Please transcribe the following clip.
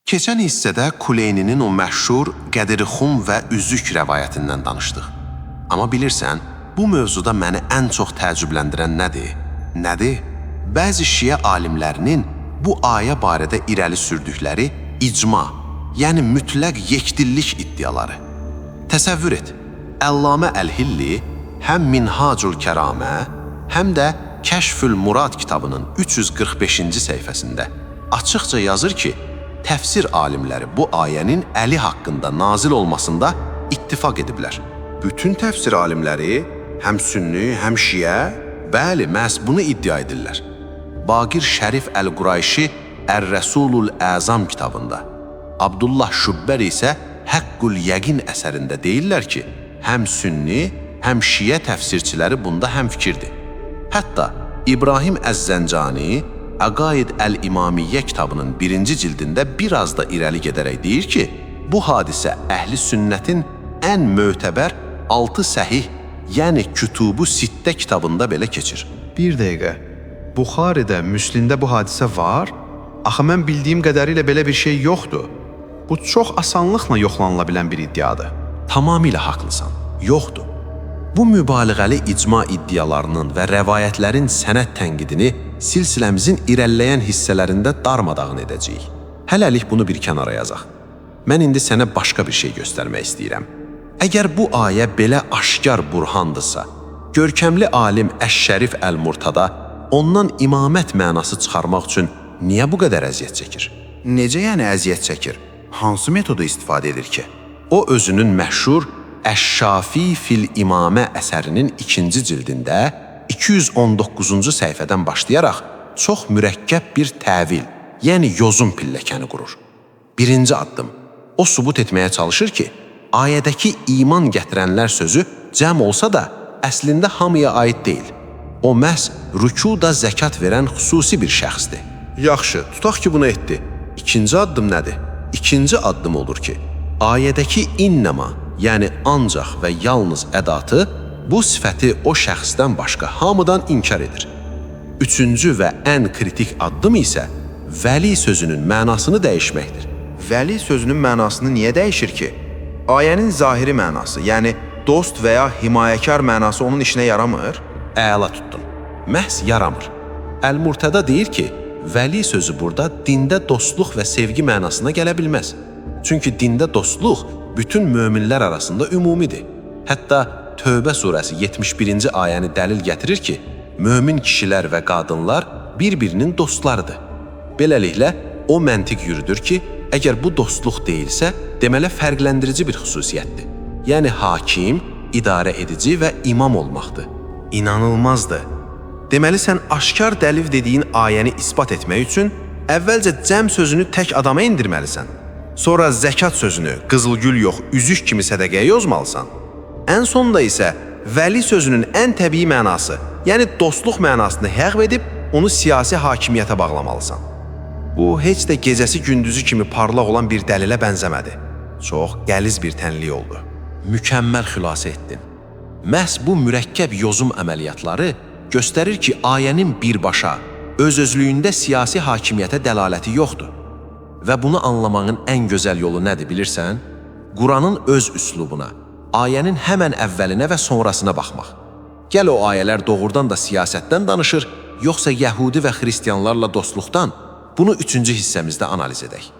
Keçən hissədə Kuleyninin o məşhur Qədirxum və Üzük rəvayətindən danışdıq. Amma bilirsən, bu mövzuda məni ən çox təəccübləndirən nədir? Nədir? Bəzi şiə alimlərinin bu ayə barədə irəli sürdükləri icma, yəni mütləq yekdillik iddiaları. Təsəvvür et, Əllamə Əl-Hilli həm Minhacul Kəramə, həm də Kəşfül Murad kitabının 345-ci səhifəsində açıqca yazır ki, təfsir alimləri bu ayənin Əli haqqında nazil olmasında ittifaq ediblər. Bütün təfsir alimləri, həm sünni, həm şiə, bəli, məhz bunu iddia edirlər. Baqir Şərif Əl-Qurayşi Ər-Rəsulul Əzam kitabında, Abdullah Şübbər isə Həqqul Yəqin əsərində deyirlər ki, həm sünni, həm şiə təfsirçiləri bunda həmfikirdir. Hətta İbrahim Əz-Zəncani Əqaid Əl-İmamiyyə kitabının 1-ci cildində biraz da irəli gedərək deyir ki, bu hadisə əhli sünnətin ən mötəbər 6 səhih, yəni Kütub-u Sittə kitabında belə keçir. Bir dəqiqə, Buxaridə, Müslimdə bu hadisə var? Axı mən bildiyim qədərilə belə bir şey yoxdur. Bu çox asanlıqla yoxlanıla bilən bir iddiadır. Tamamilə haqlısan, yoxdur. Bu mübaliğəli icma iddialarının və rəvayətlərin sənəd tənqidini silsiləmizin irəliləyən hissələrində darmadağın edəcəyik. Hələlik bunu bir kənara yazaq. Mən indi sənə başqa bir şey göstərmək istəyirəm. Əgər bu ayə belə aşkar burhandırsa, görkəmli alim Əş-Şərif Əl-Murtada ondan imamət mənası çıxarmaq üçün niyə bu qədər əziyyət çəkir? Necə yəni əziyyət çəkir? Hansı metodu istifadə edir ki? O özünün məşhur Əş-Şafi fil İmamə əsərinin 2-ci cildində 219-cu səhifədən başlayaraq çox mürəkkəb bir təvil, yəni yozum pilləkəni qurur. Birinci addım, o sübut etməyə çalışır ki, ayədəki iman gətirənlər sözü cəm olsa da əslində hamıya aid deyil. O məhz rükuda zəkat verən xüsusi bir şəxsdir. Yaxşı, tutaq ki, bunu etdi. İkinci addım nədir? İkinci addım olur ki, ayədəki innəma, yəni ancaq və yalnız ədatı bu sifəti o şəxsdən başqa hamıdan inkar edir. Üçüncü və ən kritik addım isə vəli sözünün mənasını dəyişməkdir. Vəli sözünün mənasını niyə dəyişir ki? Ayənin zahiri mənası, yəni dost və ya himayəkar mənası onun işinə yaramır? Əla tutdun. Məhz yaramır. Əl-Murtada deyir ki, vəli sözü burada dində dostluq və sevgi mənasına gələ bilməz. Çünki dində dostluq bütün möminlər arasında ümumidir. Hətta Tövbə surəsi 71-ci ayəni dəlil gətirir ki, mömin kişilər və qadınlar bir-birinin dostlarıdır. Beləliklə, o məntiq yürüdür ki, əgər bu dostluq deyilsə, deməli fərqləndirici bir xüsusiyyətdir. Yəni hakim, idarə edici və imam olmaqdır. İnanılmazdır. Deməli, sən aşkar dəlil dediyin ayəni isbat etmək üçün əvvəlcə cəm sözünü tək adama indirməlisən. Sonra zəkat sözünü qızılgül yox, üzük kimi sədəqəyə yozmalısan. Ən sonda isə vəli sözünün ən təbii mənası, yəni dostluq mənasını həğv edib, onu siyasi hakimiyyətə bağlamalısan. Bu, heç də gecəsi gündüzü kimi parlaq olan bir dəlilə bənzəmədi. Çox qəliz bir tənlik oldu. Mükəmməl xülasə etdin. Məhz bu mürəkkəb yozum əməliyyatları göstərir ki, ayənin birbaşa, öz-özlüyündə siyasi hakimiyyətə dəlaləti yoxdur. Və bunu anlamanın ən gözəl yolu nədir bilirsən? Quranın öz üslubuna, ayənin həmən əvvəlinə və sonrasına baxmaq. Gəl o ayələr doğrudan da siyasətdən danışır, yoxsa Yəhudi və xristianlarla dostluqdan? Bunu 3-cü hissəmizdə analiz edək.